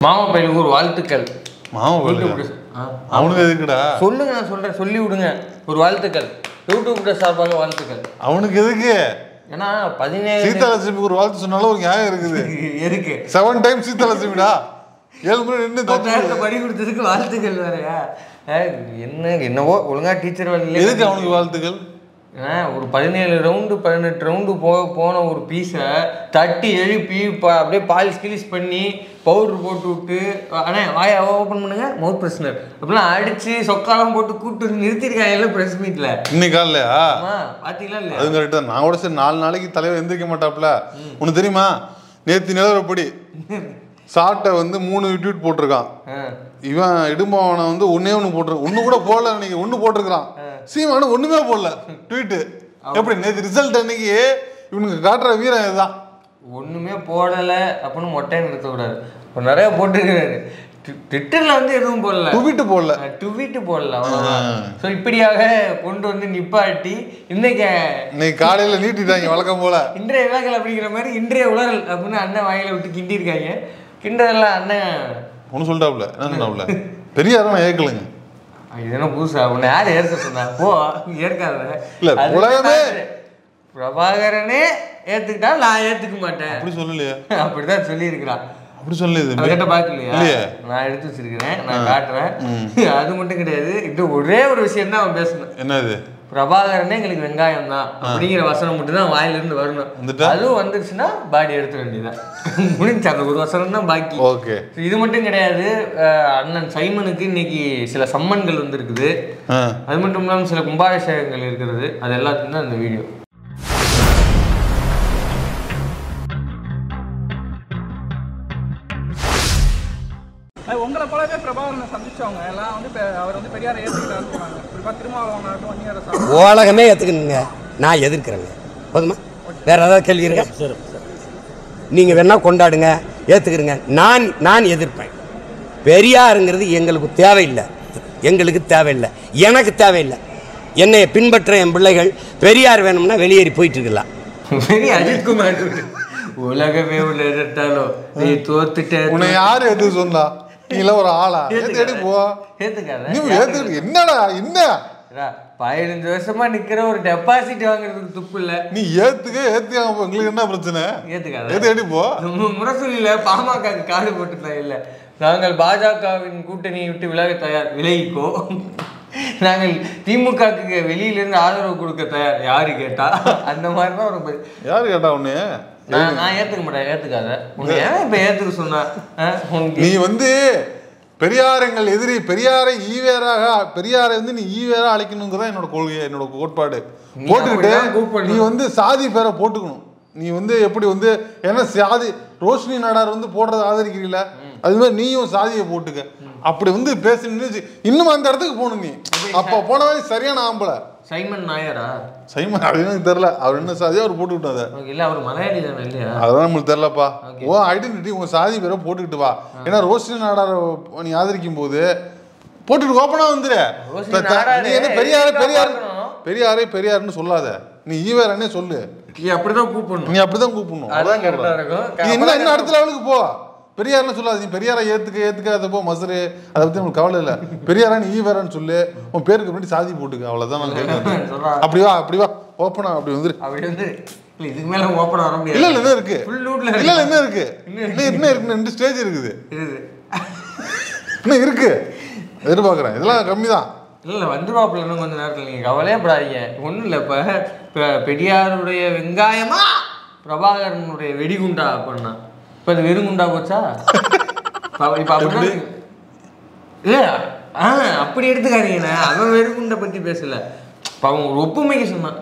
மாமா பையனுக்கு ஒரு வாழ்த்துக்கள். மாமா பையனுக்கு அவனுக்கு எதுக்குடா சொல்லுங்க, நான் சொல்றேன், சொல்லி விடுங்க. ஒரு வாழ்த்துக்கள், யூடியூப் சார்பாக வாழ்த்துக்கள். அவனுக்கு எதுக்கு? ஏன்னா 17 சீதாலட்சுமிக்கு ஒரு வாழ்த்து சொன்னாலும் ஒரு நியாயம் இருக்குது. எதுக்கு 7 டைம் சீதாலட்சுமிடா 7 முறை நின்று படி கொடுத்ததுக்கு வாழ்த்துக்கள் வேறையா? என்னவோ ஒழுங்கா டீச்சர் வரல. எதுக்கு அவனுக்கு வாழ்த்துக்கள்? ஒரு 17 ரவுண்டு 18 ரவுண்டு போன ஒரு பீஸை தட்டி எழுப்பி அப்படியே பாலிஷ் கிளிஷ் பண்ணி பவுடர் போட்டு விட்டு வாயை ஓப்பன் பண்ணுங்க மவுத் பிரஸ்னர் அப்படிலாம் அடிச்சு சொக்காலம் போட்டு கூப்பிட்டு நிறுத்திருக்காங்க எல்லாம் ப்ரெஸ் மீட்ல. இன்னைக்கு காலையா பாத்தீங்களா இல்லையா? அது கரெக்ட் தான். நான் கூட சரி 4 நாளைக்கு தலைவர் எந்திரிக்க மாட்டாப்ல. உனக்கு தெரியுமா நேற்று நிலவரப்படி சாட்டை 3 ட்வீட் போட்டிருக்கான். இவன் இடும்பவனை ஒன்னே போட்டிருக்கான். ஒன்று கூட போடல. அன்னைக்கு 1 போட்டிருக்கான். சீமானு ஒண்ணுமே போடல ட்வீட்டு. எப்படி நேற்று ரிசல்ட் அன்னைக்கு இவனுக்கு காட்டுற வீரம் இதுதான். ஒண்ணுமே போடல அப்படின்னு மொட்டையை நிறுத்தக்கூடாது. இப்போ நிறைய போட்டுருக்காரு. ட்விட்டர்ல எதுவும் போடல, ட்வீட்டு போடல. அவ்வளவுதான். ஸோ இப்படியாக கொண்டு நிப்பாட்டி இன்னைக்கு காலையில நீட்டிட்டாங்க வழக்கம் போல. இன்றைய விழாக்கள் அப்படிங்கிற மாதிரி இன்றைய உலகல் அப்படின்னு அண்ணன் வாயில விட்டு கிண்டி இருக்காங்க. கிண்டதெல்லாம் அண்ணன் ஒண்ணு சொல்லிட்டாப்ல. என்ன சொன்னாப்ல? பெரியார் நான் ஏற்கலைங்க. இது என்ன புதுசா? உன்னை யார் ஏற்க சொன்னா? போ ஏற்காத. இல்ல உலகமே பிரபாகரனே ஏத்துக்கிட்டா நான் ஏத்துக்க மாட்டேன் அப்படி சொல்லலையா? அப்படிதான் சொல்லி இருக்கிறான். அப்படி சொல்லலையே. கிட்ட பாக்கலையா? நான் எடுத்து வச்சிருக்கிறேன், நான் காட்டுறேன். அது மட்டும் கிடையாது, இது ஒரே ஒரு விஷயம் தான் அவன் பேசணும். என்னது? பிரபாகரனே எங்களுக்கு வெங்காயம் தான் அப்படிங்கிற வசனம் மட்டும் தான் வாயில இருந்து வரணும். அதுவும் வந்துருச்சுன்னா பாடி எடுத்துட வேண்டியதான். முடிஞ்சு அந்த ஒரு வசனம் தான் பாக்கி. ஓகே. இது மட்டும் கிடையாது, அண்ணன் சைமனுக்கு இன்னைக்கு சில சம்மன்கள் வந்திருக்குது. அது மட்டும் இல்லாமல் சில கும்பாபிஷேகங்கள் இருக்கிறது. அது எல்லாத்தையும் தான் இந்த வீடியோ. உங்களை போலவே பிரபாகரனை சந்திச்சவங்க எல்லாம் அவர் பெரியாரை ஏற்றுக்கிட்டாருன்னு சொன்னாங்க. குறிப்பாக திருமாவளவனாகட்டும் வன்னியரசு உலகமே ஏற்றுக்கணுங்க. நான் எதிர்க்கிறேங்க. போதுமா? வேற ஏதாவது கேள்வி இருக்கா? சரி, நீங்கள் வேணா கொண்டாடுங்க, ஏற்றுக்கிறீங்க. நான் எதிர்ப்பேன். பெரியாருங்கிறது எங்களுக்கு தேவையில்லை, எனக்கு தேவையில்லை. என்னை பின்பற்ற என் பிள்ளைகள் பெரியார் வேணும்னா வெளியேறி போயிட்டு இருக்கலாம். அஜித்குமார் உலகமே உள்ள எதிர்த்தாலும் நீ தோத்துட்ட. உன்னை யாரு எது சொன்னா? நீல ஒரு ஆளா? என்னடா என்ன 15 வருஷமா நிக்கிற ஒரு டெபாசிட் வாங்குறதுக்கு துப்பு இல்ல. நீ ஏத்துக்காம உங்களுக்கு என்ன பிரச்சனை? ஏத்துக்காத. முரசொலியில பாமக காடு போட்டுதான் இல்ல, நாங்கள் பாஜகவின் கூட்டணியை விட்டு விலக தயார், விலகிக்கோ. நாங்கள் திமுகவுக்கு வெளியிலிருந்து ஆதரவு கொடுக்க தயார், யாரு கேட்டா? அந்த மாதிரிதான் ஒரு யாரு கேட்டா? ஒண்ணு நான் ஏத்துக்க மாட்டேன். ஏத்துக்காத. உன்னை ஏன் இப்ப ஏத்துக்க சொன்ன? நீ பெரியாரங்கள் எதிரி, பெரியாரை பெரியாரை நீ ஈவேரா அழைக்கணுங்கிறதா என்னோட கொள்கை, என்னோட கோட்பாடு. போட்டுக்கிட்டு நீ சாதி பேரை போட்டுக்கணும். நீ எப்படி ஏன்னா சாதி ரோஷினி நாடார் போடுறத ஆதரிக்கிறீங்களா, அது மாதிரி நீயும் சாதியை போட்டுக்க. அப்படி பேசுனீங்க இன்னும் அந்த இடத்துக்கு போகணும். நீ அப்ப போனவே சரியான ஆம்பளை. சைமன் நாயரா? சைமன் அப்படின்னு தெரியல. அவர் என்ன சாதியா அவர் போட்டுக்கிட்டாரு. இல்ல அவர் மலையாளி தானே இல்லையா? அதான் நம்மளுக்கு தெரியலப்பா. ஓ ஐடென்டிட்டி உங்க சாதி பேரை போட்டுக்கிட்டு வா. ஏன்னா ரோஷினி நாடார நீ ஆதரிக்கும் போது போட்டுட்டு ஓப்பனா வந்துரு. நீ என்ன பெரியாருன்னு சொல்லாத, நீ ஈவேரன்னே சொல்லு. நீ அப்படிதான் கூப்பிடணும். அதான் கரெக்டா இருக்கும். என்ன அடுத்த லெவலுக்கு போ. பெரியார்னு சொல்லாது. நீ பெரியாரை ஏத்துக்காத போ மசரு. அதை பத்தி நமக்கு கவலை இல்லை. பெரியாரா நீ ஈவேரான்னு சொல்லு. உன் பேருக்கு முன்னாடி சாதி போட்டுக்க. அவ்வளவுதான் நான் கேட்கிறேன். அப்படி வா ஓப்பனா அப்படி இதுக்கு மேல ஓப்பனா வர முடியாது. இல்ல என்ன இருக்கு? என்ன இருக்கு? என்ன இருக்கு? 2 ஸ்டேஜ் இருக்குது. என்ன இருக்கு? எதிர்பார்க்கிறேன். இதெல்லாம் கம்மிதான். இல்ல வந்துருவாப்புல இன்னும் கொஞ்ச நேரத்தில். நீங்க கவலையே படாதீங்க. ஒன்றும் இல்லை. இப்ப பெரியாருடைய வெங்காயமா பிரபாகரனுடைய வெடிகுண்டா அப்படின்னா இப்ப அது வெறுங்குண்டா போச்சா? இப்ப அப்படி இல்ல அப்படி எடுத்துக்காதீங்கண்ணா. அவன் வெறுங்குண்டை பத்தி பேசல. இப்ப அவன் ஒரு ஒப்புமைக்கு சொன்னான்.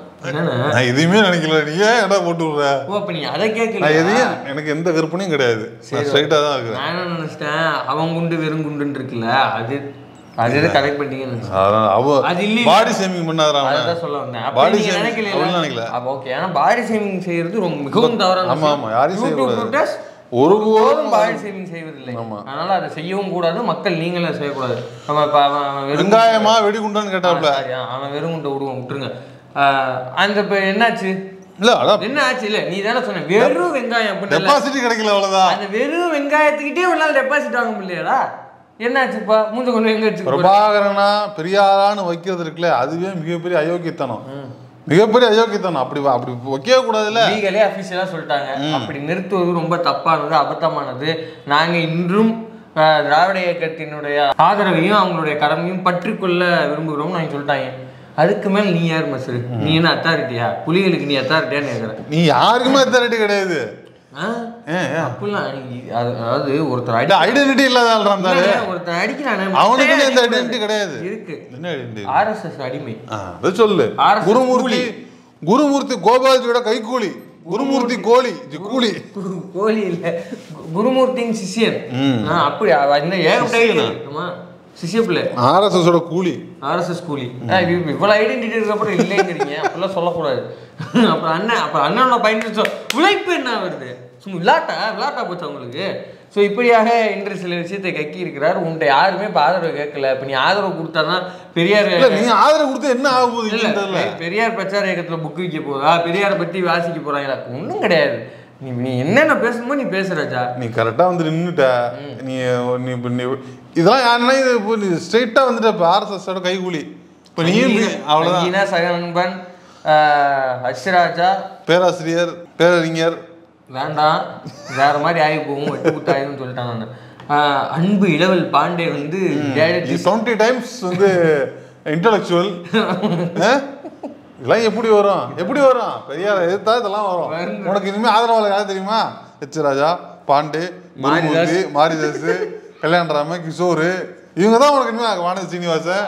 நான் எதுவுமே நினைக்கல. நீ ஏன் இடம் போட்டு விடுற? ஓ அப்ப நீ அதை கேட்கல. எதையும் எனக்கு எந்த கற்பனையும் கிடையாது. ஸ்ட்ரைட்டா தான் இருக்கு. நான் என்ன நினைச்சிட்டேன், அவன் குண்டு வெறுங்குண்டுன்னு இருக்குல்ல, அது கரெக்ட் பண்ணிட்டீங்கன்னு. Body shaming பண்ணாதடா. அதான் சொல்ல வந்தேன். பாடி நினைக்கல. ஓகே. ஆனா பாடி ஷேமிங் செய்யறது ரொம்ப மிகவும் தவறான. ஆமா ஆமா. யாரையும் செய்யக்கூடாது. ஒருபோதும் பாடி ஷேமிங் செய்வதில்லை. அதனால அதை செய்யவும் கூடாது. மக்கள் நீங்களே செய்யக்கூடாது. வெங்காயமா வெடிகுண்டான்னு கேட்டாப்ல. அவன் வெறுங்குண்டை விடுவோம், விட்டுருங்க. அந்த இப்போ என்னாச்சு? இல்ல அதான் என்ன ஆச்சு இல்ல நீ தானே சொன்ன வெறும் வெங்காயம் அப்படின்னு டெபாசிட் கிடைக்கல அவ்வளவுதான். அந்த வெறும் வெங்காயத்துக்கிட்டே ஒரு நாள் டெபாசிட் வாங்க முடியலடா. என்னாச்சுப்பா மூஞ்ச கொண்டு எங்க வச்சு பிரபாகரனா பெரியாரான்னு வைக்கிறது இருக்குல்ல, அதுவே மிகப்பெரிய அயோக்கியத்தனம். மிகப்பெரிய அயோக்கியத்தனம். அப்படி வைக்கவே கூடாதுல்ல. லீகலே அஃபிஷியலா சொல்லிட்டாங்க. அப்படி நிறுத்துவது ரொம்ப தப்பானது, அபத்தமானது. நாங்க இன்றும் திராவிட இயக்கத்தினுடைய ஆதரவையும் அவங்களுடைய கடமையும் பற்றிக்கொள்ள விரும்புகிறோம் நாங்க சொல்லிட்டாங்க. அதுக்கு மேல நீ யார் மசரு? நீ என்ன அத்தாரிட்டியா? புலிகளுக்கு நீ அத்தாரிட்டியான்னு கேட்குற. நீ யாருக்குமே அத்தாரிட்டி கிடையாது. அதாவது ஒருத்தர் ஐடென்டிட்டி இல்லாத ஒருத்தர் அடிக்கிறானே, அவனுக்கு எந்த ஐடென்டிட்டி கிடையாது. இருக்கு. என்ன ஐடென்டிட்டி? ஆர்எஸ்எஸ் அடிமை. அது சொல்லு. குருமூர்த்தி கோபால்ஜியோட கைக்கூலி. குருமூர்த்தி கூலி இல்ல, குருமூர்த்தியின் சிஷியன். அப்படி சிஷிய பிள்ளை ஆர்எஸ்எஸ் கூலி. ஆர்எஸ்எஸ் கூலி. இவ்வளவு ஐடென்டிட்டி இருக்கப்பறம் இல்லைங்கிறீங்க. அப்படிலாம் சொல்லக்கூடாது. அப்புறம் அண்ணனோட பயன்படுத்த உழைப்பு என்ன வருது? சும்மா விளாட்டா போச்சு அவங்களுக்கு. ஸோ இப்படியாக இன்று சில விஷயத்தை கக்கி இருக்கிறார். உன்கிட்ட யாருமே இப்போ ஆதரவு கேட்கல. இப்போ நீ ஆதரவு கொடுத்தானா பெரியார் நீ ஆதரவு கொடுத்தா என்ன ஆக போகுது? இல்லை, பெரியார் பிரச்சார இயக்கத்தில் புக் விற்க போதா, பெரியாரை பற்றி வாசிக்க போறாங்களா? ஒன்றும் கிடையாது. நீ என்னென்ன பேசணுமோ நீ பேசுறச்சா. நீ கரெக்டாக வந்து நின்றுட்ட. நீ இதெல்லாம் யாருன்னா இது இப்போ நீ ஸ்ட்ரெயிட்டாக வந்துட்ட. இப்போ ஆர்எஸ்எஸோட கைகூலி. இப்போ நீ அவ்வளோதான். சக நண்பன் ஹர்ஷராஜா, பேராசிரியர், பேரறிஞர் வேண்டாம், வேற மாதிரி ஆகி போகும், வெட்டு குத்தாயின்னு சொல்லிட்டான் நான். அன்பு இளவல் பாண்டே வந்து 20 times வந்து இன்டலெக்சுவல். இதெல்லாம் எப்படி வரும்? பெரியார் எதிர்த்தா இதெல்லாம் வரும். உனக்கு இனிமேல் ஆதரவாளர் யாரும் தெரியுமா? எச் ராஜா, பாண்டே, மாரிதாஸ், கல்யாணராம, கிஷோர், இவங்க தான் உனக்கு இனிமேல். வானதி சீனிவாசன்,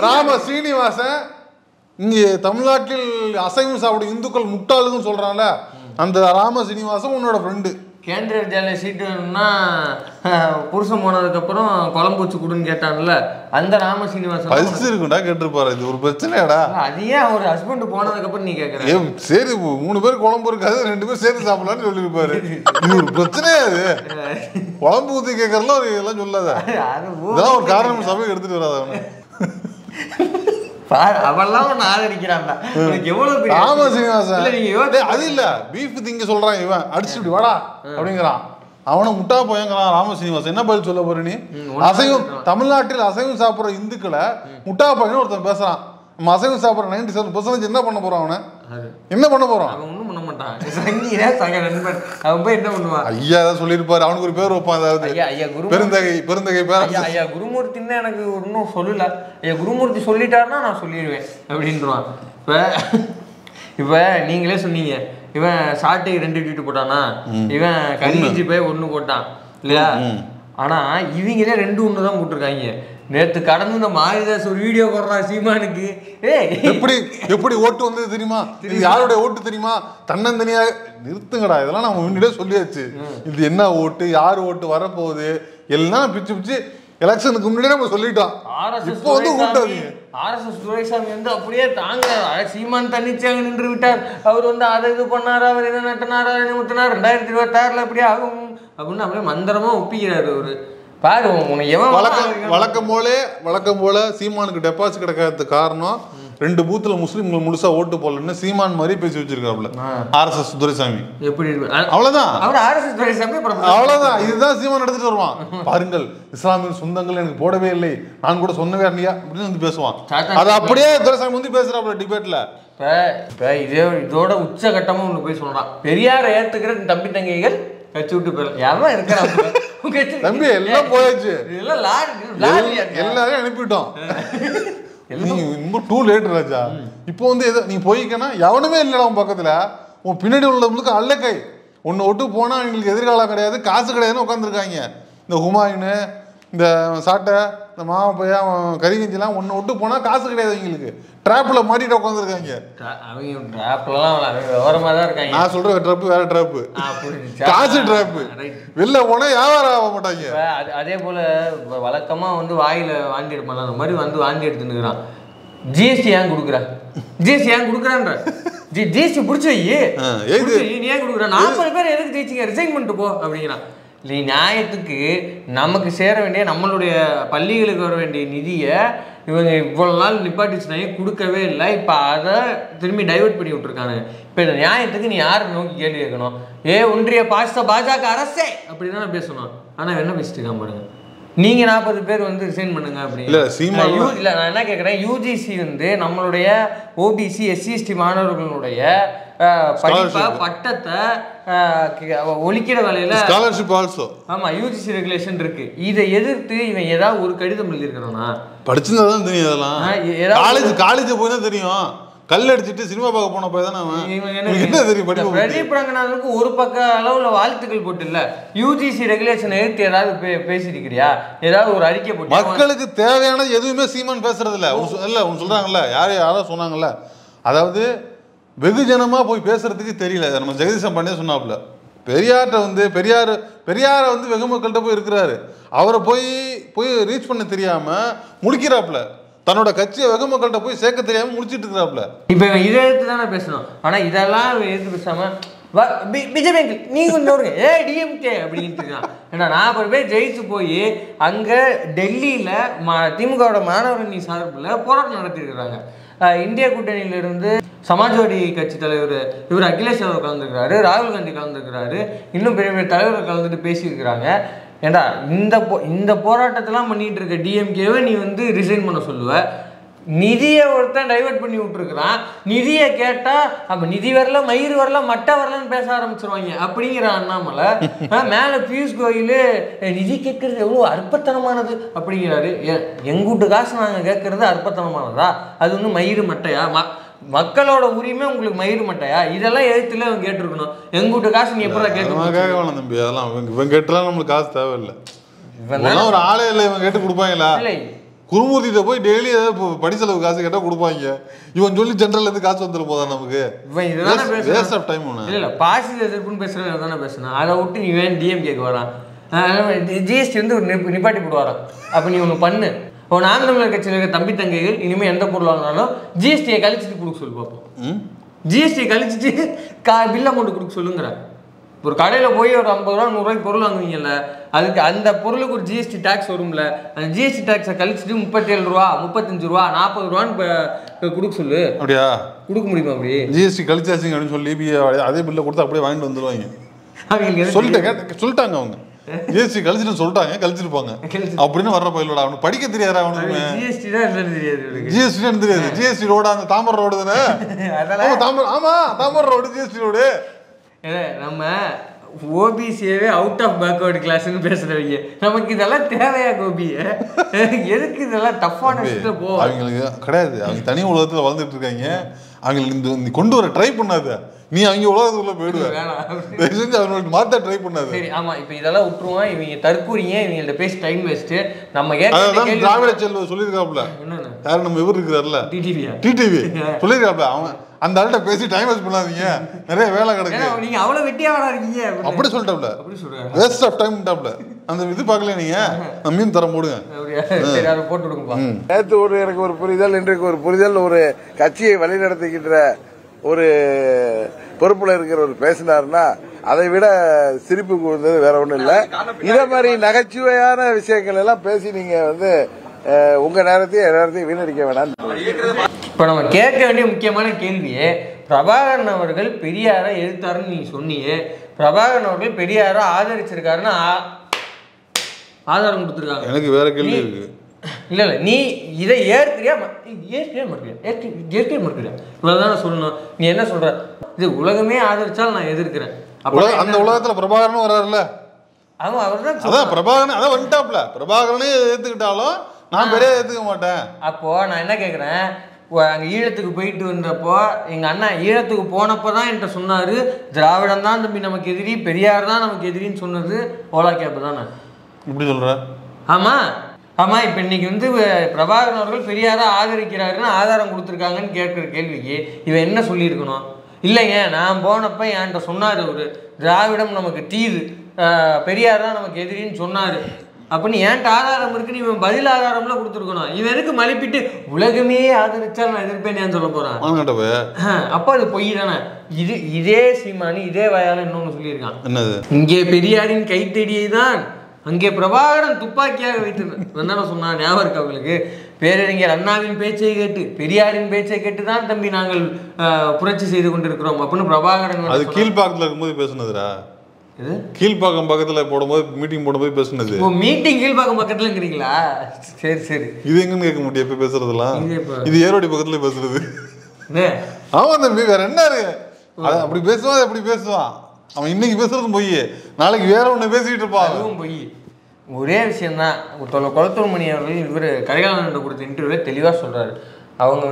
ராம சீனிவாசன். இங்கே தமிழ்நாட்டில் அசைவம் சாப்பிடும் இந்துக்கள் முட்டாளுன்னு சொல்றான்ல, அந்த ராம சீனிவாசன் உன்னோட ஃப்ரெண்டு. கேந்திர வித்யாலய சீட்டு வேணும்னா புருஷன் போனதுக்கப்புறம் குழம்பு வச்சு கொடுன்னு கேட்டான்ல, அந்த ராம சீனிவாசன் பல்ஸ் இருக்குண்டா கேட்டிருப்பாரு. இது ஒரு பிரச்சனையாடா? அதையே ஒரு ஹஸ்பண்ட் போனதுக்கப்புறம் நீ கேட்குற. சரி 3 பேர் குழம்பு இருக்காது, 2 பேர் சேர்த்து சாப்பிடலான்னு சொல்லியிருப்பாரு. இது ஒரு பிரச்சனையா? அது குழம்பு ஊற்றி கேட்கறதுலாம் இதெல்லாம் சொல்லாத. இதெல்லாம் ஒரு காரணம் சபைக்கு எடுத்துட்டு வராத அவனை. அவெல்லாம் ஒன்று ஆதரிக்கிறான்டா. ராம சீனிவாசன் அது இல்ல, பீஃப் திங்க சொல்றான் இவன், அடிச்சு இப்படி வாடா அப்படிங்கிறான். அவனை முட்டா போயங்கிறான் ராம சீனிவாசன். என்ன பதில் சொல்ல போற நீ? அசைவம் தமிழ்நாட்டில் அசைவம் சாப்பிட்ற இந்துக்களை முட்டா பையன் ஒருத்தன் பேசுறான். நம்ம அசைவம் சாப்பிட்ற 97% என்ன பண்ண போறோம்? அவனை என்ன பண்ண போறோம்? அவன் ஒன்றும் பண்ண மாட்டான். சக நண்பன் அவன் போய் என்ன பண்ணுவான்? ஐயா தான் சொல்லியிருப்பாரு. அவனுக்கு ஒரு பேர் வைப்பான். அதாவது பெருந்தகை பேர். ஐயா குருமூர்த்தின்னு எனக்கு ஒன்றும் சொல்லல. ஐயா குருமூர்த்தி சொல்லிட்டாருன்னா நான் சொல்லிடுவேன் அப்படின்றான். இப்போ நீங்களே சொன்னீங்க, இவன் சாட்டைக்கு 2 ட்வீட் போட்டானா, இவன் கல்விஞ்சி போய் 1 போட்டான் இல்லையா? ஆனா இவங்களே 2 1 தான் போட்டிருக்காங்க. நேற்று கடந்து இந்த மாரிதாஸ் ஒரு வீடியோ போடுறான் சீமானுக்கு. எப்படி ஓட்டு வந்தது தெரியுமா? இது யாருடைய ஓட்டு தெரியுமா? தன்னந்தனியா நிறுத்துங்கடா. இதெல்லாம் நம்ம முன்னாடியே சொல்லியாச்சு. இது என்ன ஓட்டு, யார் ஓட்டு வரப்போகுது எல்லாம் பிச்சு எலெக்ஷனுக்கு முன்னாடியே நம்ம சொல்லிட்டோம். இப்போ வந்து கூட்டாதீங்க. ஆர்எஸ்எஸ் துரைசாமி வந்து அப்படியே தாங்க சீமான் தன்னிச்சாங்க நின்று விட்டார். அவர் வந்து அதை இது பண்ணாரு, அவர் என்ன நட்டினாரா என்ன முட்டினார், 2026 அப்படியே ஆகும் அப்படின்னு அப்படியே மந்திரமா ஒப்பிக்கிறாரு அவரு. பாரு வழக்கம் போல சீமானுக்கு டெபாசிட் கிடைக்காததுக்கு காரணம் 2 பூத்துல முஸ்லிம்கள் முழுசா ஓட்டு போடலன்னு சீமான் மாதிரி பேசி வச்சிருக்காப்ல ஆர்எஸ்எஸ் துரைசாமி. எப்படி அவ்வளவுதான் அவர் ஆர்எஸ்எஸ் துரைசாமி அவ்வளவுதான். இதுதான் சீமான் எடுத்துட்டு வருவான். பாருங்கள், இஸ்லாமிய சொந்தங்கள் எனக்கு போடவே இல்லை, நான் கூட சொன்னவே இல்லையா அப்படின்னு வந்து பேசுவான். அது அப்படியே துரைசாமி வந்து பேசுறாப்ல டிபேட்ல. இப்ப இதோட உச்சகட்டமா ஒண்ணு போய் சொல்றான், பெரியாரை ஏத்துக்கிற தம்பி தங்கைகள் கட்சி விட்டு போயிடலாம். யாரும் இருக்கிறாங்க தம்பி, எல்லாம் போயாச்சு, எல்லாரையும் அனுப்பிட்டோம். டூ லேட் ராஜா. இப்போ வந்து நீ போய்க்கனா எவனுமே இல்லடா உன் பக்கத்துல. உன் பின்னாடி உள்ளவங்களுக்கு அல்லக்கை. ஒன்னு ஒட்டு போனா எங்களுக்கு எதிர்காலம் கிடையாது, காசு கிடையாதுன்னு உட்காந்துருக்காங்க. இந்த ஹுமாயூனு, இந்த சாட்டை, இந்த மாவப்பையா, கரிகஞ்சிலாம் ஒன்று விட்டு போனால் காசு கிடையாது அவங்களுக்கு. ட்ராப்பில் மாட்டிட்டு உட்காந்துருக்காங்க. அவங்க ட்ராப்லாம் விவரமாக தான் இருக்காங்க. நான் சொல்கிற ட்ராப்பு வேறு ட்ராப்பு, காசு ட்ராப்பு. வெளில போனால் வியாபாரம் ஆக மாட்டாங்க. அதே போல் வழக்கமாக வந்து வாயில் வாந்தி எடுப்பாங்க, அந்த மாதிரி வந்து வாந்தி எடுத்துன்னுக்குறான். ஜிஎஸ்டி ஏன் கொடுக்குறான், ஜிஎஸ்டி ஏன் கொடுக்குறான்ற, ஜிஎஸ்டி பிடிச்சி வை, நீ ஏன் கொடுக்குற, 40 பேர் எதுக்கு ஜெயிச்சிங்க, ரிசைன் பண்ணிட்டு போ அப்படிங்கிறான். இல்லை நியாயத்துக்கு நமக்கு சேர வேண்டிய நம்மளுடைய பள்ளிகளுக்கு வர வேண்டிய நிதியை இவங்க இவ்வளோ நாள் நிப்பாட்டிச்சுனாயே கொடுக்கவே இல்லை. இப்போ அதை திரும்பி டைவெர்ட் பண்ணி விட்ருக்காங்க. இப்போ இந்த நியாயத்துக்கு நீ யாரை நோக்கி கேள்வி கேட்கணும்? ஒன்றிய பாஜக அரசே அப்படி தானே பேசணும். ஆனால் என்ன பேசிட்டு இருக்கான் பாருங்க. நீங்க 40 பேர் வந்து ரிசைன் பண்ணுங்க அப்படின்னு. இல்லை நான் என்ன கேட்குறேன், யூஜிசி வந்து நம்மளுடைய ஓபிசி SC/ST மாணவர்களுடைய பட்டத்தை ஒழிக்கிற வேலையில ஸ்காலர்ஷிப் ஆல்சோ. ஆமா, யூஜிசி ரெகுலேஷன் இருக்கு. இதை எதிர்த்து இவன் ஏதாவது ஒரு கடிதம் எழுதியிருக்கிறானா? படிச்சுதான் தெரியும். அதெல்லாம் காலேஜ் போய் தான் தெரியும். கல் அடிச்சுட்டு சினிமா பார்க்க போன போய் தானே என்ன தெரியும். பிரதீப் ரங்கநாதனுக்கு ஒரு பக்க அளவுல வாழ்த்துக்கள் போட்டு இல்ல, யூஜிசி ரெகுலேஷன் எடுத்து ஏதாவது பேசிருக்கிறியா? ஏதாவது ஒரு அறிக்கை போட்டு மக்களுக்கு தேவையான எதுவுமே சீமான் பேசுறது இல்ல. ஒன்னு சொல்றாங்கல்ல, யாரும் சொன்னாங்கல்ல, அதாவது வெகுஜனமா போய் பேசுறதுக்கு தெரியல. நம்ம ஜெகதீசன் பண்ணே சொன்னாப்புல, பெரியார்கிட்ட வந்து பெரியாரை வந்து வெகு மக்கள்கிட்ட போய் இருக்கிறாரு. அவரை போய் ரீச் பண்ண தெரியாம முடிக்கிறாப்புல. தன்னோட கட்சியை வெகு மக்கள்கிட்ட போய் சேர்க்க தெரியாம முடிச்சிட்டு இருக்கிறாப்புல. இப்ப இதை எடுத்து தானே பேசணும். ஆனா இதெல்லாம் எடுத்து பேசாம பிஜேபி நீங்க கொஞ்சம் டிஎம்கே அப்படின்ட்டு இருக்கான். ஏன்னா 40 பேர் ஜெயிச்சு போய் அங்க டெல்லியில திமுகவோட மாணவரணி சார்பில் போராட்டம் நடத்திருக்கிறாங்க. இந்தியா கூட்டணியிலிருந்து சமாஜ்வாடி கட்சி தலைவர் இவர் அகிலேஷ் யாதவ் கலந்துருக்கிறாரு, ராகுல் காந்தி கலந்துருக்கிறாரு, இன்னும் பெரிய பெரிய தலைவர்கள் கலந்துட்டு பேசியிருக்கிறாங்க. ஏண்டா இந்த போராட்டத்தெல்லாம் பண்ணிட்டு இருக்க டிஎம்கேவை நீ வந்து ரிசைன் பண்ண சொல்லுவ? நிதியை ஒருத்தன் டைவெர்ட் பண்ணி விட்டுருக்குறான். நிதியை கேட்டால் அப்போ நிதி வரல, மயிறு வரல, மட்டை வரலன்னு பேச ஆரம்பிச்சிருவாங்க அப்படிங்கிற அண்ணாமலை. மேலே பியூஷ் கோயில் நிதி கேட்கறது எவ்வளோ அற்பத்தனமானது அப்படிங்கிறாரு. எங்கூட்டு காசு நாங்கள் கேட்கறது அற்பத்தனமானதா? அது வந்து மயிறு மட்டையா? மக்களோட உரிமை உங்களுக்கு மயிறு மட்டையா? இதெல்லாம் எழுத்துல அவன் கேட்டிருக்கணும். எங்கூட்டு காசு நீ எப்படா கேட்க தம்பி? அதெல்லாம் இவன் கேட்டலாம் நம்மளுக்கு காசு தேவையில்லை. இவன் ஒரு ஆளே இல்லை, இவன் கேட்டு கொடுப்பாங்களா? குருமூர்த்திட்ட போய் டெய்லி ஏதாவது படிச்சளவு காசு கேட்டால் கொடுப்பாங்க. இவன் சொல்லி ஜென்ரல் இருந்து காசு வந்துடும் போதா நமக்கு? Waste of time. இல்லை பாசி எதிர்ப்புன்னு பேசுறது தானே பேசணும். அதை விட்டு நீ வேணும் டிஎம்கேக்கு வரான். ஜிஎஸ்டி வந்து ஒரு நிப்பாட்டி போடுவாரான். அப்போ நீ ஒன்று பண்ணு, நாம் தமிழர் கட்சியில் இருக்க தம்பி தங்கைகள் இனிமேல் எந்த பொருள் வாங்கினாலும் ஜிஎஸ்டியை கழிச்சிட்டு கொடுக்க சொல்லி பார்ப்போம். ஜிஎஸ்டியை கழிச்சிட்டு பில் அமௌண்ட் கொடுக்க சொல்லுங்கிற. ஒரு கடையில் போய் ஒரு 50 ரூபா 100 ரூபாய்க்கு பொருள் வாங்குவீங்கல்ல, அதுக்கு அந்த பொருளுக்கு ஒரு ஜிஎஸ்டி டேக்ஸ் வரும்ல, அந்த ஜிஎஸ்டி டேக்ஸை கழிச்சிட்டு 37 ரூபா 35 ரூபா 40 ரூபான்னு கொடுக்க சொல்லு. அப்படியா கொடுக்க முடியுமா? அப்படி ஜிஎஸ்டி கழிச்சாச்சுங்க அப்படின்னு சொல்லி அதே பில்லை கொடுத்து அப்படியே வாங்கிட்டு வந்துடுவாங்க. சொல்லிட்டாங்க அவங்க ஜிஎஸ்டி கழிச்சுட்டு சொல்லிட்டாங்க, கழிச்சிருப்பாங்க அப்படின்னு வர்ற பயிலோட. அவனுக்கு படிக்க தெரியாதா? அவனுக்கு ஜிஎஸ்டி தெரியாது. ஜிஎஸ்டி ரோடு அந்த தாமரை ரோடு தானே? ஆமா, தாமரை ரோடு ஜிஎஸ்டி ரோடு. நம்ம ஓபிசியவே அவுட் ஆஃப் பேக்வர்டு கிளாஸ்ன்னு பேசுறவங்க நமக்கு இதெல்லாம் தேவையா? கோபி எதுக்கு இதெல்லாம் டஃப்பான விஷயத்துல போ? அவங்களுக்கு கிடையாது. அவங்க தனி உலகத்துல வளர்ந்துட்டு இருக்காங்க. அவங்களுக்கு இந்த கொண்டு வர ட்ரை பண்ணாத. நீ அவங்க உலகத்துக்குள்ள போயிடுவேன். அவங்களுக்கு மாத்த ட்ரை பண்ணாது. சரி, ஆமா. இப்ப இதெல்லாம் விட்டுருவான். இவங்க தற்கூறிங்க, இவங்கள்ட்ட பேசி டைம் வேஸ்ட். நம்ம திராவிட செல்வ சொல்லியிருக்காப்ல. யாரு நம்ம இவர் இருக்கிறார்ல, டிடிவி சொல்லியிருக்காப்ல. அவன் அந்த ஆள்கிட்ட பேசி டைம் வேஸ்ட் பண்ணாதீங்க, நிறைய வேலை கிடக்கு. நீங்க அவ்வளவு வெட்டியாவா இருக்கீங்க அப்படி சொல்லிட்டாப்ல. Waste of டைம்ட்டாப்ல. அந்த இது பார்க்கல நீங்க மீன் தரம் போடுங்க. போட்டு விடுங்கப்பா. நேற்று எனக்கு ஒரு புரிதல், இன்றைக்கு ஒரு புரிதல். ஒரு கட்சியை வழிநடத்துகின்ற ஒரு பொறுப்புல இருக்கிற ஒரு பேசினார்னா அதை விட சிரிப்பு கூடுதல் வேற ஒண்ணும் இல்ல. இதே மாதிரி நகைச்சுவையான விஷயங்கள் எல்லாம் பேசி நீங்க வந்து உங்க நேரத்தையும் வீணடிக்க வேணாம். இப்ப நம்ம கேட்க வேண்டிய முக்கியமான கேள்வியே, பிரபாகரன் அவர்கள் பெரியாரை எதிர்த்தாருன்னு நீங்க சொன்னீங்க. பிரபாகரன் அவர்கள் பெரியாரை ஆதரிச்சிருக்காருன்னு ஆதாரம் கொடுத்துருக்காங்க. எனக்கு வேற கேள்வி இருக்கு. இல்ல நீ இதை ஏற்கிறியா இவ்வளவுதான் சொல்லணும். நீ என்ன சொல்ற? இது உலகமே ஆதரிச்சாலும் நான் எதிர்க்கிறேன். அந்த உலகத்துல பிரபாகரனும் வர்றாருல்ல. அவன் அவர்தான் பிரபாகரன் அதான் வந்துட்டாப்ல. பிரபாகரனே ஏத்துக்கிட்டாலும் நான் பெரிய ஏத்துக்க மாட்டேன். அப்போ நான் என்ன கேட்கிறேன், அங்க ஈழத்துக்கு போயிட்டு வந்தப்போ எங்க அண்ணா ஈழத்துக்கு போனப்பதான் என்கிட்ட சொன்னாரு, திராவிடம் தான் தம்பி நமக்கு எதிரி, பெரியார் தான் நமக்கு எதிரின்னு சொன்னது ஓலா கேப் தானே. இப்படி சொல்ற? ஆமா ஆமா. இப்ப இன்னைக்கு வந்து பிரபாகரன் அவர்கள் பெரியாரை ஆதரிக்கிறாருன்னு ஆதாரம் கொடுத்துருக்காங்கன்னு கேட்கிற கேள்விக்கு இவன் என்ன சொல்லியிருக்கணும்? இல்லைங்க, நான் போனப்ப என்கிட்ட சொன்னாரு, ஒரு திராவிடம் நமக்கு தீது, பெரியார் தான் நமக்கு எதிரின்னு சொன்னாரு. அப்படின்னு ஏன்ட்ட ஆதாரம் இருக்குன்னு இவன் பதில் ஆதாரம்லாம் கொடுத்துருக்கணும். இவன் எதுக்கு மலிப்பிட்டு உலகமே ஆதரிச்சால் நான் எதிர்ப்பேன் சொல்ல போறான்? அப்ப அது பொய் தானே. இதே சீமானி இதே வாயால இன்னொன்னு சொல்லியிருக்கான். என்னது? இங்கே பெரியாரின் கைத்தடியை தான் அங்கே பிரபாகரன் துப்பாக்கியாக வைத்து சொன்னா ஞாபகம் இருக்கு அவங்களுக்கு. பேரறிஞர் அண்ணாவின் பேச்சை கேட்டு பெரியாரின் பேச்சை கேட்டு தான் தம்பி நாங்கள் புரட்சி செய்து கொண்டிருக்கிறோம் அப்படின்னு பிரபாகரன். அது கீழ்பாக்கத்துல இருக்கும்போது பேசுனதுரா. கீழ்பாக்கம் பக்கத்துல போடும்போது மீட்டிங் போடும்போது பேசுனது. மீட்டிங் கீழ்பாக்கம் பக்கத்துல இருக்கிறீங்களா? சரி சரி. இது எங்கன்னு கேட்க முடியும் எப்ப பேசுறதுலாம். இது ஏரோடி பக்கத்துல பேசுறது. ஆமா தம்பி, வேற என்ன இருக்கு? அப்படி பேசுவான் அப்படி பேசுவான். அவன் இன்னைக்கு பேசுறதும் பொய், நாளைக்கு வேற ஒண்ணு பேசிட்டு இருப்பான். அதுவும் பொய். ஒரே விஷயம்தான். குளத்தூர் மணி அவர்கள் இவர் கரிகாலன் கொடுத்த இன்டர்வியூல தெளிவா சொல்றாரு. அவங்க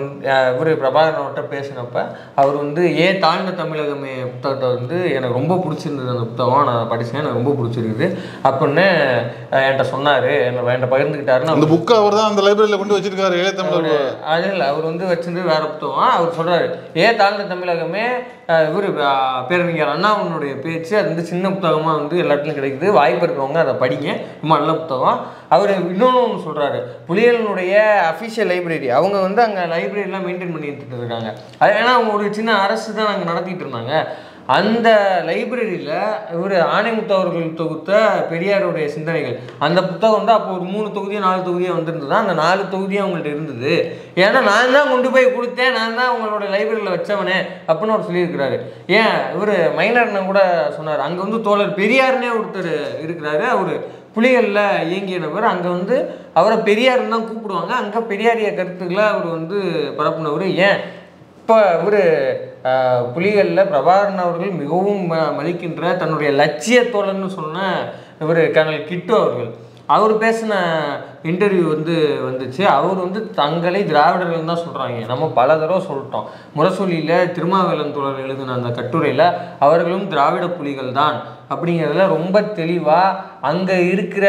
இவர் பிரபாகரன்கிட்ட பேசினப்ப அவர் ஏன் தாழ்ந்த தமிழகமே புத்தகத்தை எனக்கு ரொம்ப பிடிச்சிருந்தது, அந்த புத்தகம் நான் படித்தேன், எனக்கு ரொம்ப பிடிச்சிருக்குது அப்படின்னு என்கிட்ட சொன்னார், என்கிட்ட பகிர்ந்துக்கிட்டாருன்னு. அந்த புக்கை அவர் தான் அந்த லைப்ரரியில் கொண்டு வச்சிருக்காரு. அது இல்லை, அவர் வச்சிருந்து வேற புத்தகம். அவர் சொல்கிறாரு ஏன் தாழ்ந்த தமிழகமே இவர் பேரறிஞர் அண்ணாவினுடைய பேச்சு, அது சின்ன புத்தகமாக எல்லா இடத்துலையும் கிடைக்குது, வாய்ப்பு இருக்கிறவங்க அதை படிங்க, ரொம்ப நல்ல புத்தகம். அவர் இன்னொன்று ஒன்று சொல்கிறாரு, புலிகளினுடைய அஃபிஷியல் லைப்ரரி அவங்க அங்கே லைப்ரரிலாம் மெயின்டைன் பண்ணிட்டு இருக்காங்க. அது ஏன்னா அவங்க ஒரு சின்ன அரசு தான் அங்கே நடத்திட்டு இருந்தாங்க. அந்த லைப்ரரியில் இவர் ஆணைமுத்து அவர்கள் தொகுத்த பெரியாருடைய சிந்தனைகள் அந்த புத்தகம் அப்போ ஒரு 3 தொகுதியோ 4 தொகுதியோ வந்திருந்தது. அந்த 4 தொகுதியும் அவங்கள்ட்ட இருந்தது. ஏன்னா நான் தான் கொண்டு போய் கொடுத்தேன், நான் தான் அவங்களோட லைப்ரரியில் வச்சவனே அப்படின்னு அவர் சொல்லியிருக்கிறாரு. ஏன் இவர் மைனர்னு கூட சொன்னார். அங்கே தோழர் பெரியார்னே ஒருத்தர் இருக்கிறாரு, அவர் புலிகளில் இயங்கியவர். அங்கே அவரை பெரியார்னு தான் கூப்பிடுவாங்க. அங்கே பெரியாரிய கருத்துக்களை அவர் பரப்புனவர். ஏன் இப்போ இவர் புலிகளில் பிரபாகரன் அவர்கள் மிகவும் மதிக்கின்ற தன்னுடைய லட்சிய தோழன்னு சொன்ன இவர் கர்னல் கிட்டு அவர்கள், அவர் பேசின இன்டர்வியூ வந்துச்சு. அவர் தங்களை திராவிடர்கள் தான் சொல்கிறாங்க. நம்ம பல தடவை சொல்லிட்டோம். முரசொலியில் திருமாவேலன் தோழர் எழுதின அந்த கட்டுரையில் அவர்களும் திராவிட புலிகள் தான் அப்படிங்கிறதுல ரொம்ப தெளிவாக அங்கே இருக்கிற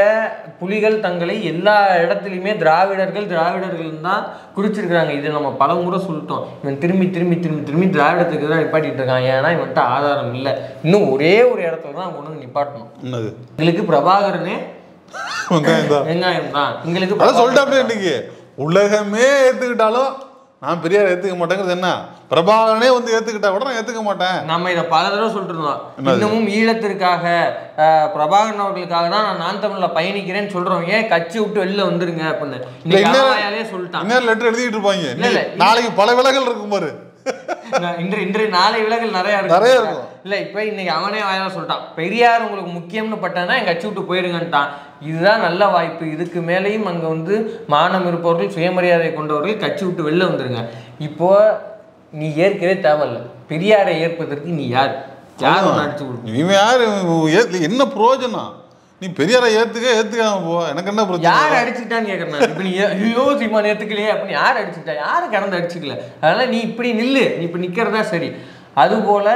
புலிகள் தங்களை எல்லா இடத்துலையுமே திராவிடர்கள் தான் குறிச்சிருக்கிறாங்க. இதை நம்ம பல முறை சொல்லிட்டோம். இவன் திரும்பி திரும்பி திரும்பி திரும்பி திராவிடத்துக்கு தான் நிப்பாட்டிட்டு இருக்கான். ஏன்னா இவன்ட்ட ஆதாரம் இல்லை. இன்னும் ஒரே ஒரு இடத்துல தான் கொண்டு நிப்பாட்டணும். எங்களுக்கு பிரபாகரனே வெங்காயம் தான். எங்களுக்கு சொல்லிட்டாப்ல இன்னைக்கு உலகமே ஏத்துக்கிட்டாலும் நான் பெரியார் ஏத்துக்க மாட்டேங்கிறது என்ன, பிரபாகரனே ஏத்துக்கிட்டா கூட நான் ஏத்துக்க மாட்டேன். நம்ம இதை பல தடவை சொல்லிட்டு இருந்தோம். இன்னமும் ஈழத்திற்காக பிரபாகரன் அவர்களுக்காக தான் நான் தமிழ்ல பயணிக்கிறேன்னு சொல்றோம். ஏன் கட்சி விட்டு வெளில வந்துருங்க அப்படின்னு சொல்லிட்டான். லெட்டர் எழுதிட்டு இருப்பாங்க. நாளைக்கு பல விலகல் இருக்கும் பாரு. இன்றைய நாளை விலகல் நிறைய இருக்கும். இல்ல இப்ப இன்னைக்கு அவனே வாயிலா சொல்லிட்டான், பெரியார் உங்களுக்கு முக்கியம்னு பட்டானா எங்க கட்சி விட்டு போயிருங்கன்ட்டான். இதுதான் நல்ல வாய்ப்பு. இதுக்கு மேலேயும் அங்க மானம் இருப்பவர்கள், சுயமரியாதை கொண்டவர்கள் கட்சி விட்டு வெளில வந்துருங்க. இப்போ நீ ஏற்கவே தேவையில்ல. பெரியாரை ஏற்பதற்கு நீ யார் அடிச்சு கொடுக்க? என்ன பிரயோஜனம்? நீ பெரியாரை ஏத்துக்காம போ, எனக்கு என்ன பிரச்சனை? யார் அடிச்சுட்டான்னு கேட்கறேன். இப்ப நீ சீமான் ஏத்துக்கலையே அப்படின்னு யார் அடிச்சுட்டா? யாரும் கடந்து அடிச்சுக்கல. அதனால நீ இப்படி நில்லு, நீ இப்ப நிக்கிறதா சரி. அதுபோல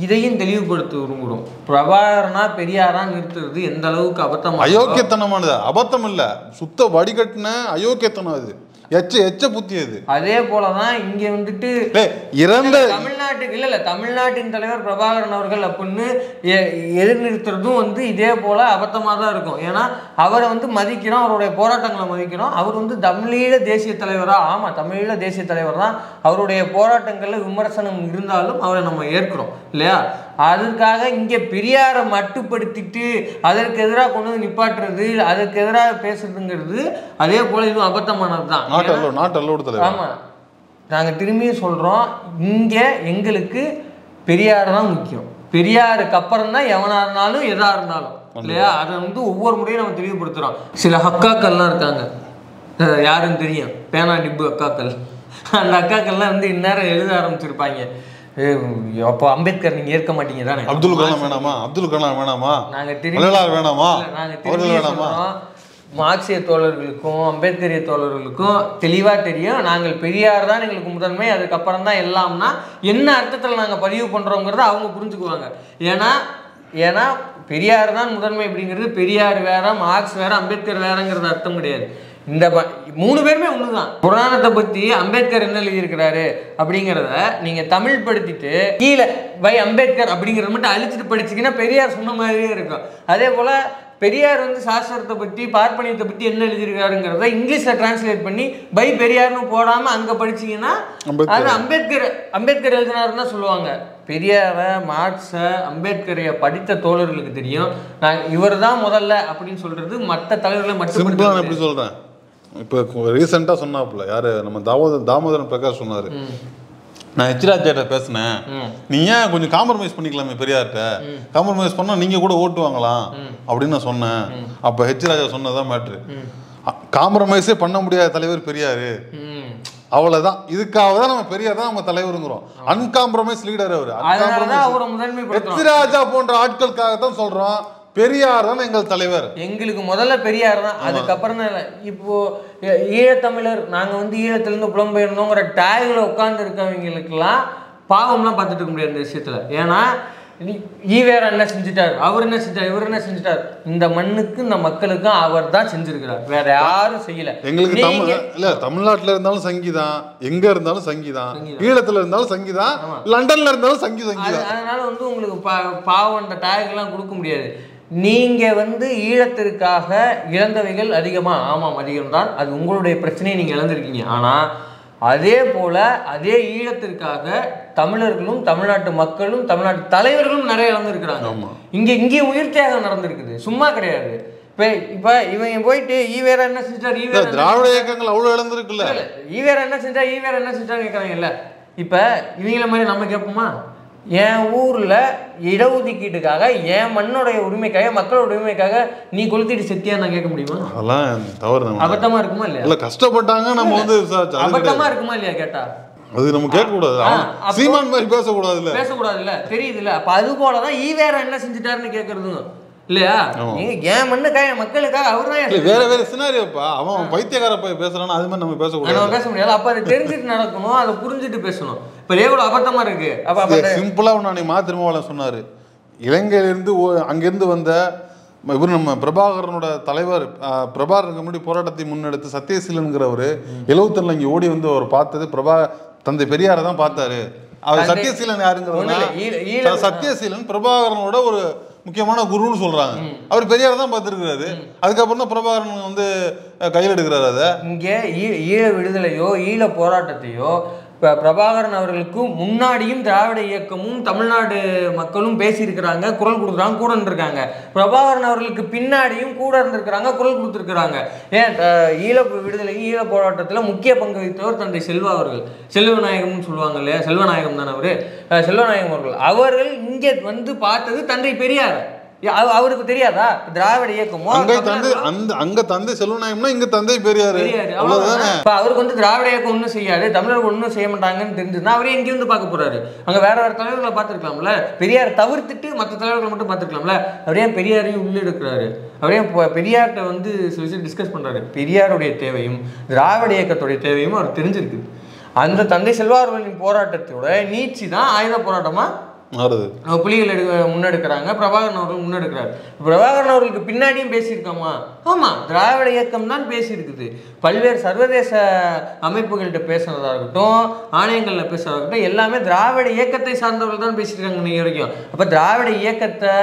இதையும் தெளிவுபடுத்த விரும்புகிறோம். பிரபாகரனா பெரியாரா நிறுத்துறது எந்த அளவுக்கு அபத்தம், அயோக்கியத்தனமானது. அபத்தம் இல்ல, சுத்த வடிகட்டின அயோக்கியத்தனம். அது எச்ச புத்தி. அது அதே போலதான் இங்க இறந்த தமிழ்நாட்டுக்கு இல்ல தமிழ்நாட்டின் தலைவர் பிரபாகரன் அவர்கள் அப்படின்னு எதிர்நிறுத்துறதும் இதே போல அபத்தமா தான் இருக்கும். ஏன்னா அவரை மதிக்கிறோம், அவருடைய போராட்டங்களை மதிக்கிறோம். அவர் தமிழீழ தேசிய தலைவரா, ஆமா தமிழீழ தேசிய தலைவர் தான். அவருடைய போராட்டங்கள்ல விமர்சனம் இருந்தாலும் அவரை நம்ம ஏற்கிறோம் இல்லையா? அதுக்காக இங்கே பெரியாரை மட்டுப்படுத்திட்டு அதற்கு எதிராக கொண்டு நிப்பாட்டுறது, அதற்கு எதிராக பேசுறதுங்கிறது அதே போல இதுவும் அபத்தமானது தான். ஆமா, நாங்க திரும்பியும் சொல்றோம், இங்க எங்களுக்கு பெரியார் தான் முக்கியம். பெரியாருக்கு அப்புறம் தான் எவனா இருந்தாலும் எதா இருந்தாலும் இல்லையா? அதை ஒவ்வொரு முறையும் நம்ம தெளிவுபடுத்துறோம். சில அக்காக்கள்லாம் இருக்காங்க, யாருன்னு தெரியும், பேனா டிப்பு அக்காக்கள். அந்த அக்காக்கள்லாம் இந்நேரம் எழுத ஆரம்பிச்சிருப்பாங்க, அப்போ அம்பேத்கர் நீங்க ஏற்க மாட்டீங்க தானே, அப்துல் கலாம் வேணாமா, அப்துல் கலாம் வேணாமா, நாங்க வேணாமா, மார்க்சிய தோழர்களுக்கும் அம்பேத்கரிய தோழர்களுக்கும் தெளிவா தெரியும், நாங்கள் பெரியார் தான் எங்களுக்கு முதன்மை, அதுக்கப்புறம் தான் எல்லாம்னா என்ன அர்த்தத்தில் நாங்கள் பதிவு பண்றோங்கிறத அவங்க புரிஞ்சுக்குவாங்க. ஏன்னா பெரியார் தான் முதன்மை அப்படிங்கிறது பெரியார் வேற, மார்க்ஸ் வேற, அம்பேத்கர் வேறங்கிறது அர்த்தம் கிடையாது. இந்த 3 பேருமே ஒண்ணுதான். புராணத்தை பத்தி அம்பேத்கர் என்ன எழுதியிருக்கிறாரு அப்படிங்கிறத நீங்க தமிழ் படுத்திட்டு கீழே பை அம்பேத்கர் அப்படிங்கிறத மட்டும் அழிச்சிட்டு படிச்சீங்கன்னா பெரியார் சொன்ன மாதிரியே இருக்கும். அதே போல பெரியார் வந்து சாஸ்திரத்தை பற்றி பார்ப்பனியத்தை பற்றி என்ன எழுதியிருக்காருங்கிறத இங்கிலீஷில் டிரான்ஸ்லேட் பண்ணி பை பெரியார்னு போடாமல் அங்கே படிச்சிங்கன்னா அது அம்பேத்கர் எழுதினாருன்னு தான் சொல்லுவாங்க. பெரியாரை, மார்க்ஸை, அம்பேத்கரையை படித்த தோழர்களுக்கு தெரியும். நான் இவர் தான் முதல்ல அப்படின்னு சொல்றது மற்ற தலைவர்களை மட்டும் நான் எப்படி சொல்கிறேன். இப்போ ரீசெண்டாக சொன்னாப்புல யார் நம்ம தாமோதரன் பிரகாஷ் சொன்னார், நான் ஹெச்ராஜாட்ட பேசினேன், நீ ஏன் கொஞ்சம் காம்ப்ரமைஸ் பண்ணிக்கலாமே பெரியார்கிட்ட, காம்ப்ரமைஸ் பண்ணால் நீங்கள் கூட ஓட்டு வாங்கலாம் அப்படின்னு நான் சொன்னேன். அப்போ ஹெச்ராஜா சொன்னதான் மேட்ரு. காம்ப்ரமைஸே பண்ண முடியாத தலைவர் பெரியார், அவ்வளவுதான். இதுக்காக தான் நம்ம பெரியார் தான் நம்ம தலைவருங்கிறோம். அன்காம்ப்ரமைஸ் லீடர் அவர். ஹெச்ராஜா போன்ற ஆட்களுக்காக தான் சொல்றோம் பெரியார் தான் எங்கள் தலைவர். எங்களுக்கு முதல்ல பெரியார் தான், அதுக்கப்புறம் தான். இப்போ ஈழத்தமிழர், நாங்கள் வந்து ஈழத்திலிருந்து புலம்பெயர்ந்தோங்கிற டேக்ல உட்கார்ந்து இருக்கவங்களுக்கெல்லாம் பாவம்லாம் பார்த்துட்டு இருக்க முடியாது இந்த விஷயத்துல. ஏன்னா ஈவேரா என்ன செஞ்சுட்டார், அவர் என்ன செஞ்சார், இவர் என்ன செஞ்சுட்டார், இந்த மண்ணுக்கு இந்த மக்களுக்கும் அவர் தான் செஞ்சிருக்கிறார், வேற யாரும் செய்யல. எங்களுக்கு தமிழ்நாட்டுல இருந்தாலும் சங்கிதான், எங்க இருந்தாலும் சங்கிதான், ஈழத்துல இருந்தாலும் சங்கிதான், லண்டன்ல இருந்தாலும் சங்கிதான். அதனால வந்து உங்களுக்கு பாவம் அந்த டேக் எல்லாம் கொடுக்க முடியாது. நீங்க வந்து ஈழத்திற்காக இழந்தவைகள் அதிகமா, ஆமாம் அதிகம்தான், அது உங்களுடைய பிரச்சனையை நீங்க இழந்திருக்கீங்க. ஆனா அதே போல அதே ஈழத்திற்காக தமிழர்களும் தமிழ்நாட்டு மக்களும் தமிழ்நாட்டு தலைவர்களும் நிறைய இழந்திருக்கிறாங்க. இங்கேயும் உயிர் தியாகம் நடந்திருக்குது, சும்மா கிடையாது. இப்ப இவங்க போயிட்டு ஈவேரா என்ன செஞ்சார், ஈவேரா திராவிட இயக்கங்கள் அவ்வளவு இழந்திருக்குல்ல, ஈவேரா என்ன செஞ்சா, ஈவேரா என்ன செஞ்சான்னு கேட்கறாங்கல்ல. இப்ப இவங்கள மாதிரி நம்ம கேட்போமா? என் ஊர்ல இடஒதுக்கீட்டுக்காக, என் மண்ணுடைய உரிமைக்காக, மக்களோட உரிமைக்காக நீ கொளுத்திட்டு செத்தியா நான் கேட்க முடியுமா? அதெல்லாம் தவறு. அபத்தமா இருக்குமா இல்லையா? இல்ல கஷ்டப்பட்டாங்க, நம்ம வந்து அபத்தமா இருக்குமா இல்லையா கேட்டா? அது நம்ம கேட்க கூடாது. சீமான் மாதிரி பேசக்கூடாதுல்ல, பேசக்கூடாதுல்ல, தெரியுதுல்ல. அப்ப அது போலதான் ஈவேரா என்ன செஞ்சுட்டாருன்னு கேட்கறதுங்க இல்லையா? ஏன் மண்ணுக்காக, மக்களுக்காக அவர் தான். வேற வேற சினாரியோப்பா, அவன் பைத்தியக்கார போய் பேசுறான்னு அது மாதிரி நம்ம பேசக்கூடாது, நம்ம பேச முடியாது. அப்ப அதை தெரிஞ்சுட்டு நடக்கணும், அதை புரிஞ்சுட்டு பேசணும். இப்ப எவ்வளவு அபத்தமா இருக்கு. அப்ப சிம்பிளா ஒன்று மா திருமாவளவன் சொன்னாரு, இலங்கையிலிருந்து அங்கிருந்து வந்த இவர் நம்ம பிரபாகரனோட தலைவர், பிரபாகரனுக்கு முன்னாடி போராட்டத்தை முன்னெடுத்து சத்யசீலன்கிறவர் 71 இங்கே ஓடி வந்து அவர் பார்த்தது தந்தை பெரியாரை தான் பார்த்தாரு. அவர் சத்யசீலன் யாருங்கிறது, சத்யசீலன் பிரபாகரனோட ஒரு முக்கியமான குருன்னு சொல்றாங்க. அவர் பெரியார் தான் பார்த்துருக்கிறாரு. அதுக்கப்புறம் தான் பிரபாகரன் வந்து கையில் எடுக்கிறாரு. அதை இங்கே ஈழ விடுதலையோ ஈழ போராட்டத்தையோ பிரபாகரன் அவர்களுக்கு முன்னாடியும் திராவிட இயக்கமும் தமிழ்நாடு மக்களும் பேசியிருக்கிறாங்க, குரல் கொடுக்குறாங்க, கூட இருந்திருக்காங்க. பிரபாகரன் அவர்களுக்கு பின்னாடியும் கூட இருந்திருக்கிறாங்க, குரல் கொடுத்துருக்குறாங்க. ஏன் ஈழ விடுதலை ஈழ போராட்டத்தில் முக்கிய பங்கு வகித்தவர் தந்தை செல்வா அவர்கள், செல்வநாயகம்னு சொல்லுவாங்க இல்லையா, செல்வநாயகம் தானே அவரு, செல்வநாயகம் அவர்கள் இங்கே வந்து பார்த்தது தந்தை பெரியார். அவருக்கு தெரியாதா திராவிட இயக்கமோ? அங்க தந்தை செல்வநாயகம்னா இங்க தந்தை பெரியார். அவருக்கு வந்து திராவிட இயக்கம் ஒன்றும் செய்யாது, தமிழர்கள் ஒன்றும் செய்ய மாட்டாங்கன்னு தெரிஞ்சுன்னா அவரே எங்கேயும் வந்து பார்க்க போறாரு. அங்க வேற வேற தலைவர்களை பார்த்துருக்கலாம்ல, பெரியார் தவிர்த்துட்டு மற்ற தலைவர்களை மட்டும் பார்த்துருக்கலாம்ல. அவரே பெரியாரையும் உள்ள எடுக்கிறாரு. அவரே பெரியார்கிட்ட வந்து சில விஷயம் டிஸ்கஸ் பண்றாரு. பெரியாருடைய தேவையும் திராவிட இயக்கத்துடைய தேவையும் அவர் தெரிஞ்சிருக்கு. அந்த தந்தை செல்வா அவர்களின் போராட்டத்தோட நீட்சி தான் ஆயுத போராட்டமா புலிகள் முன்னெடுக்கிறாங்க, பிரபாகரன் அவர்கள் முன்னெடுக்கிறார். பிரபாகரன் அவர்களுக்கு பின்னாடியும் பேசியிருக்காமா? ஆமா, திராவிட இயக்கம் தான் பேசியிருக்குது. பல்வேறு சர்வதேச அமைப்புகள்கிட்ட பேசுறதா இருக்கட்டும், ஆணையங்கள்ல பேசுறதா இருக்கட்டும், எல்லாமே திராவிட இயக்கத்தை சார்ந்தவர்கள் தான் பேசியிருக்காங்க இன்னைக்கு வரைக்கும். அப்ப திராவிட இயக்கத்தை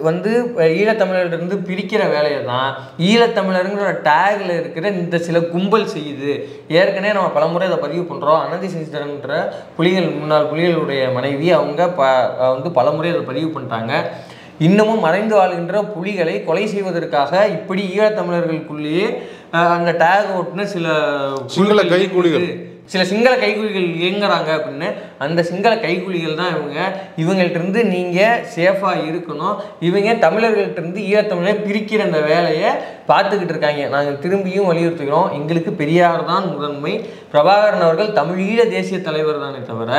வந்து ஈழத்தமிழர்கிட்ட பிரிக்கிற வேலையை தான் ஈழத்தமிழருங்கிற டேக்ல இருக்கிற இந்த சில கும்பல் செய்யுது. ஏற்கனவே நம்ம பலமுறை அதை பதிவு பண்றோம். அனந்தி சசிதரன்ற முன்னாள் புலிகளுடைய மனைவி அவங்க வந்து பலமுறை அதை பதிவு பண்ணிட்டாங்க. இன்னமும் மறைந்து வாழ்கின்ற புலிகளை கொலை செய்வதற்காக இப்படி ஈழத்தமிழர்களுக்குள்ளேயே அந்த டேக் ஓட்டுன சில சிங்கள கைகூலிகள் இயங்குறாங்க அப்படின்னு. அந்த சிங்கள கைகூலிகள் தான் இவங்கள்ட்ட இருந்து நீங்க சேஃபா இருக்கணும். இவங்க தமிழர்கள்ட்ட இருந்து ஈழத்தமிழரை பிரிக்கிற அந்த வேலையை பார்த்துக்கிட்டு இருக்காங்க. நாங்கள் திரும்பியும் வலியுறுத்துகிறோம், எங்களுக்கு பெரியார் தான் முதன்மை. பிரபாகரன் அவர்கள் தமிழீழ தேசிய தலைவர் தானே தவிர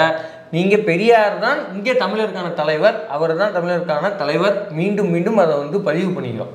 நீங்கள் பெரியார் தான் இங்கே தமிழருக்கான தலைவர், அவர் தான் தமிழருக்கான தலைவர். மீண்டும் மீண்டும் அதை வந்து பதிவு பண்ணிக்கிறோம்.